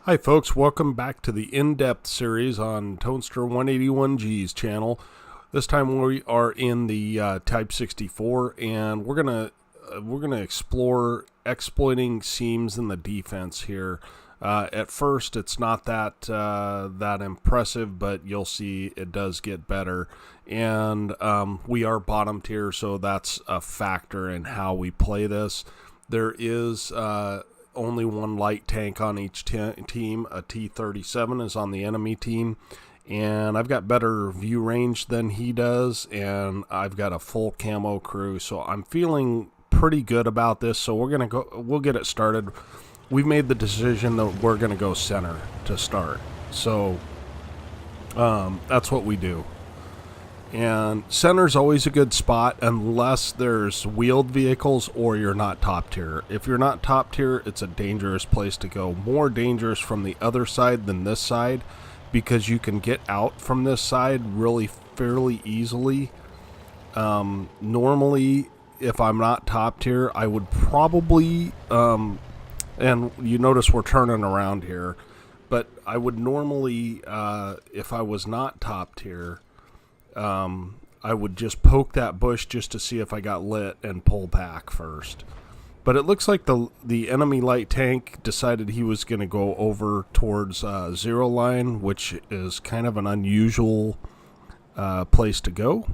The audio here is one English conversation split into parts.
Hi folks, welcome back to the in-depth series on Tonester 181G's channel. This time we are in the Type 64, and we're gonna explore exploiting seams in the defense here. At first, it's not that impressive, but you'll see it does get better. And we are bottom tier, so that's a factor in how we play this. There is only one light tank on each team. A T-37 is on the enemy team, and I've got better view range than he does, and I've got a full camo crew, so I'm feeling pretty good about this. So we'll get it started. We've made the decision that we're gonna go center to start, so that's what we do. And center's always a good spot unless there's wheeled vehicles or you're not top tier. If you're not top tier, it's a dangerous place to go. More dangerous from the other side than this side, because you can get out from this side really fairly easily. Normally, if I'm not top tier, I would probably, and you notice we're turning around here, but I would normally, if I was not top tier, I would just poke that bush just to see if I got lit and pull back first. But it looks like the enemy light tank decided he was going to go over towards zero line, which is kind of an unusual place to go.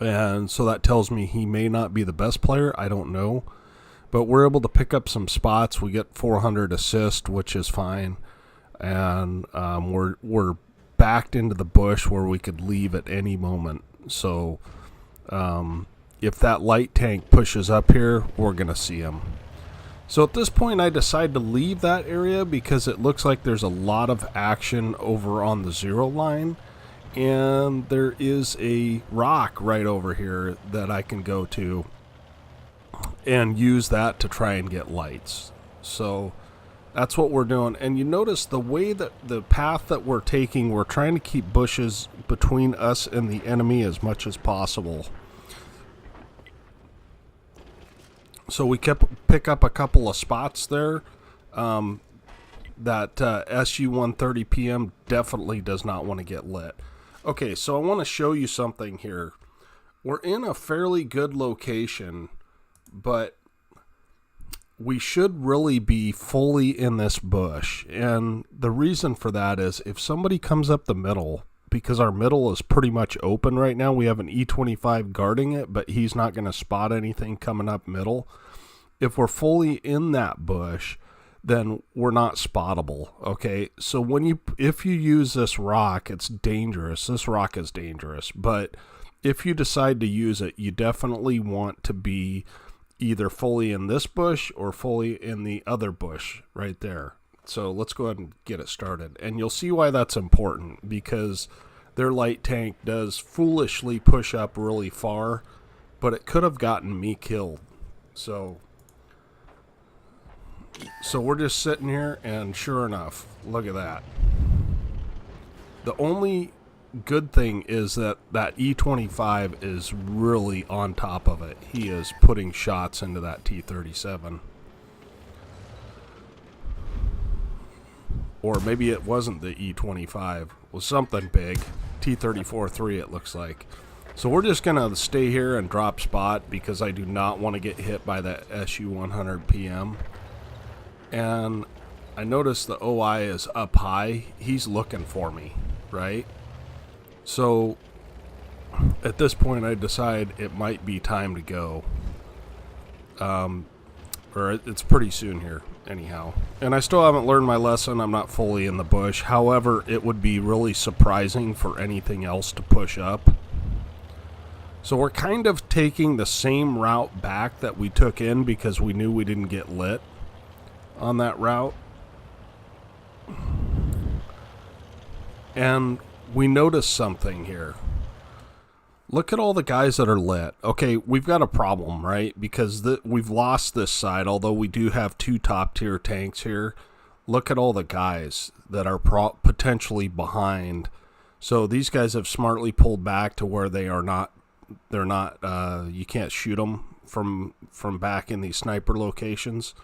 And so that tells me he may not be the best player. I don't know. But we're able to pick up some spots. We get 400 assist, which is fine. And we're backed into the bush where we could leave at any moment. So if that light tank pushes up here, we're gonna see him. So at this point I decide to leave that area because it looks like there's a lot of action over on the zero line, and there is a rock right over here that I can go to and use that to try and get lights. So that's what we're doing. And you notice the way that the path that we're taking, we're trying to keep bushes between us and the enemy as much as possible. So we pick up a couple of spots there. That SU-130 PM definitely does not want to get lit. Okay, so I want to show you something here. We're in a fairly good location, but we should really be fully in this bush. And the reason for that is if somebody comes up the middle, because our middle is pretty much open right now, we have an E25 guarding it, but he's not going to spot anything coming up middle. If we're fully in that bush, then we're not spottable. Okay, so if you use this rock, it's dangerous. This rock is dangerous, but if you decide to use it, you definitely want to be either fully in this bush or fully in the other bush right there. So let's go ahead and get it started. And you'll see why that's important, because their light tank does foolishly push up really far, but it could have gotten me killed. So we're just sitting here, and sure enough, look at that. The only good thing is that E25 is really on top of it. He is putting shots into that T-37. Or maybe it wasn't the E25. It was something big. T-34-3 it looks like. So we're just going to stay here and drop spot because I do not want to get hit by that SU-100 PM. And I notice the OI is up high. He's looking for me, right? So at this point I decide it might be time to go. Or it's pretty soon here anyhow. And I still haven't learned my lesson. I'm not fully in the bush. However, it would be really surprising for anything else to push up. So we're kind of taking the same route back that we took in because we knew we didn't get lit on that route. And we noticed something here. Look at all the guys that are lit. Okay, we've got a problem, right? Because we've lost this side, although we do have two top tier tanks here. Look at all the guys that are potentially behind. So these guys have smartly pulled back to where they are not. They're not. You can't shoot them from back in these sniper locations.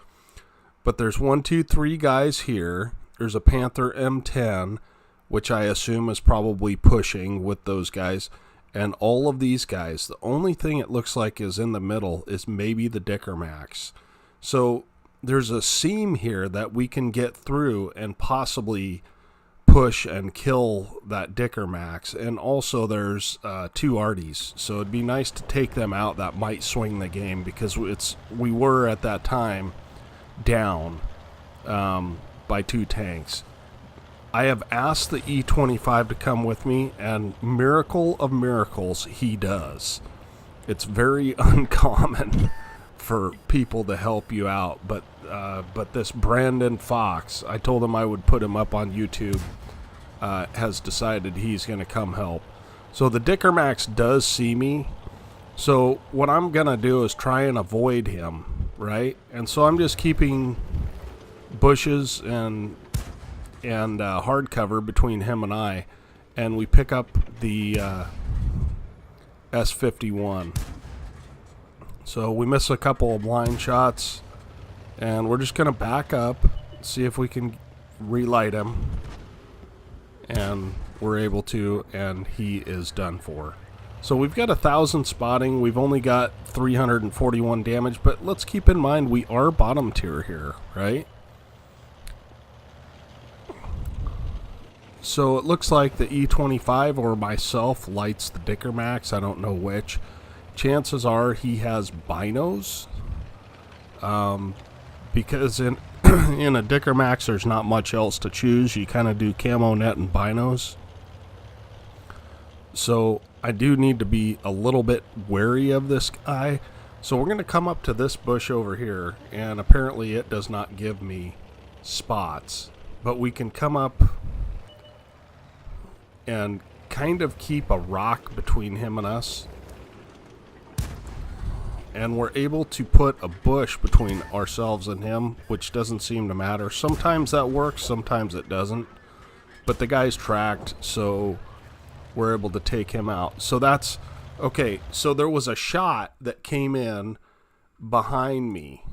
But there's 1, 2, 3 guys here. there's a Panther M10, which I assume is probably pushing with those guys. And all of these guys, the only thing it looks like is in the middle is maybe the Dicker Max. So there's a seam here that we can get through and possibly push and kill that Dicker Max. And also there's 2 Arties, so it'd be nice to take them out. That might swing the game, because we were at that time down by 2 tanks. I have asked the E25 to come with me, and miracle of miracles, he does. It's very uncommon for people to help you out, but this Brandon Fox, I told him I would put him up on YouTube, has decided he's going to come help. So the Dicker Max does see me, so what I'm going to do is try and avoid him, right? And so I'm just keeping bushes and hard cover between him and I, and we pick up the S51. So we miss a couple of blind shots, and we're just going to back up, see if we can relight him, and we're able to, and he is done for. So we've got 1,000 spotting. We've only got 341 damage, but let's keep in mind we are bottom tier here, right? So it looks like the E25 or myself lights the Dicker Max. I don't know which. Chances are he has binos, because in in a Dicker Max there's not much else to choose. You kind of do camo net and binos. So I do need to be a little bit wary of this guy. So we're going to come up to this bush over here, and apparently it does not give me spots, but we can come up and kind of keep a rock between him and us, and we're able to put a bush between ourselves and him, which doesn't seem to matter. Sometimes that works, sometimes it doesn't, but the guy's tracked, so we're able to take him out. So that's okay. So there was a shot that came in behind me.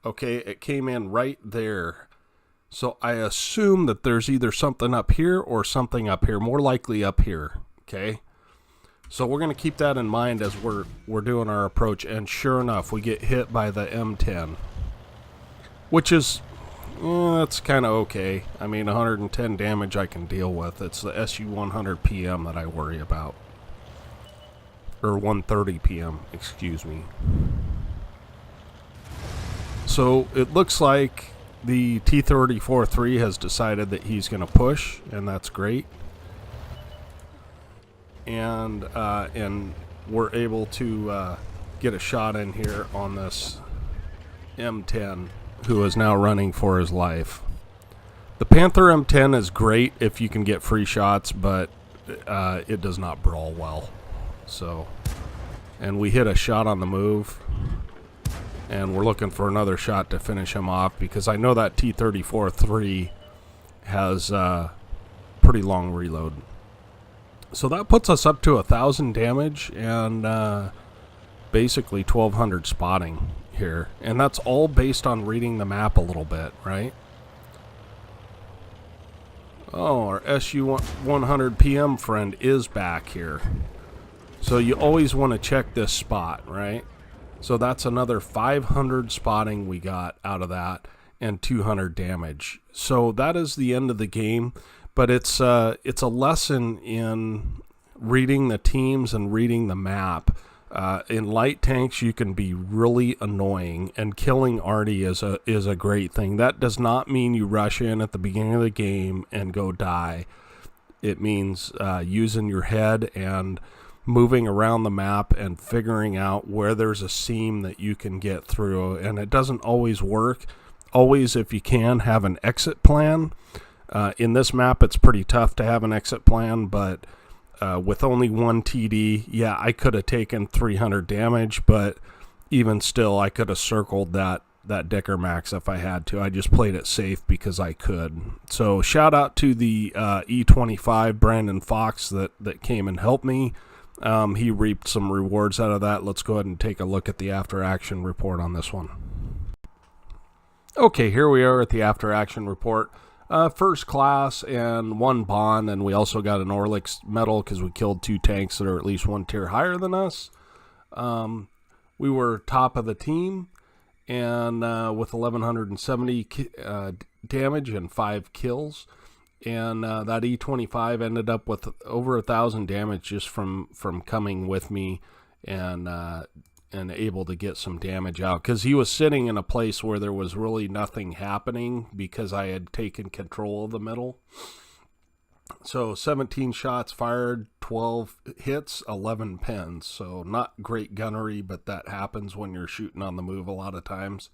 Okay, it came in right there. So I assume that there's either something up here or something up here, more likely up here. Okay, so we're going to keep that in mind as we're doing our approach. And sure enough, we get hit by the M10, which is that's kind of okay. I mean, 110 damage I can deal with. It's the SU-100 PM that I worry about, or 130 PM, excuse me. So it looks like the T-34-3 has decided that he's going to push, and that's great. And we're able to get a shot in here on this M10, who is now running for his life. The Panther M10 is great if you can get free shots, but it does not brawl well. So, and we hit a shot on the move, and we're looking for another shot to finish him off, because I know that T-34-3 has pretty long reload. So that puts us up to 1,000 damage and basically 1,200 spotting here. And that's all based on reading the map a little bit, right? Oh, our SU-100 PM friend is back here. So you always want to check this spot, right? So that's another 500 spotting we got out of that, and 200 damage. So that is the end of the game. But it's a lesson in reading the teams and reading the map. In light tanks, you can be really annoying, and killing Artie is a great thing. That does not mean you rush in at the beginning of the game and go die. It means using your head and moving around the map and figuring out where there's a seam that you can get through. And it doesn't always work. Always, if you can, have an exit plan. In this map, it's pretty tough to have an exit plan, but with only one TD, yeah, I could have taken 300 damage, but even still, I could have circled that Dicker Max if I had to. I just played it safe because I could. So shout out to the E25 Brandon Fox that came and helped me. He reaped some rewards out of that. Let's go ahead and take a look at the after action report on this one. Okay, here we are at the after action report. First class and 1 bond, and we also got an Orlix medal because we killed 2 tanks that are at least 1 tier higher than us. We were top of the team, and with 1170 damage and 5 kills. And that E25 ended up with over 1,000 damage just from coming with me and able to get some damage out, because he was sitting in a place where there was really nothing happening because I had taken control of the middle. So 17 shots fired, 12 hits, 11 pins. So not great gunnery, but that happens when you're shooting on the move a lot of times.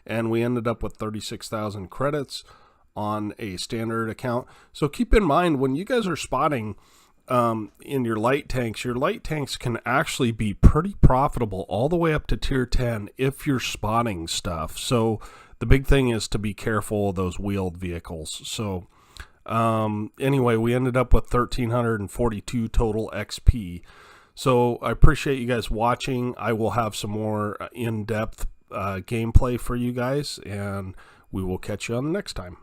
And we ended up with 36,000 credits on a standard account. So keep in mind, when you guys are spotting in your light tanks can actually be pretty profitable all the way up to tier 10 if you're spotting stuff. So the big thing is to be careful of those wheeled vehicles. So anyway, we ended up with 1,342 total XP. So I appreciate you guys watching. I will have some more in-depth gameplay for you guys, and we will catch you on the next time.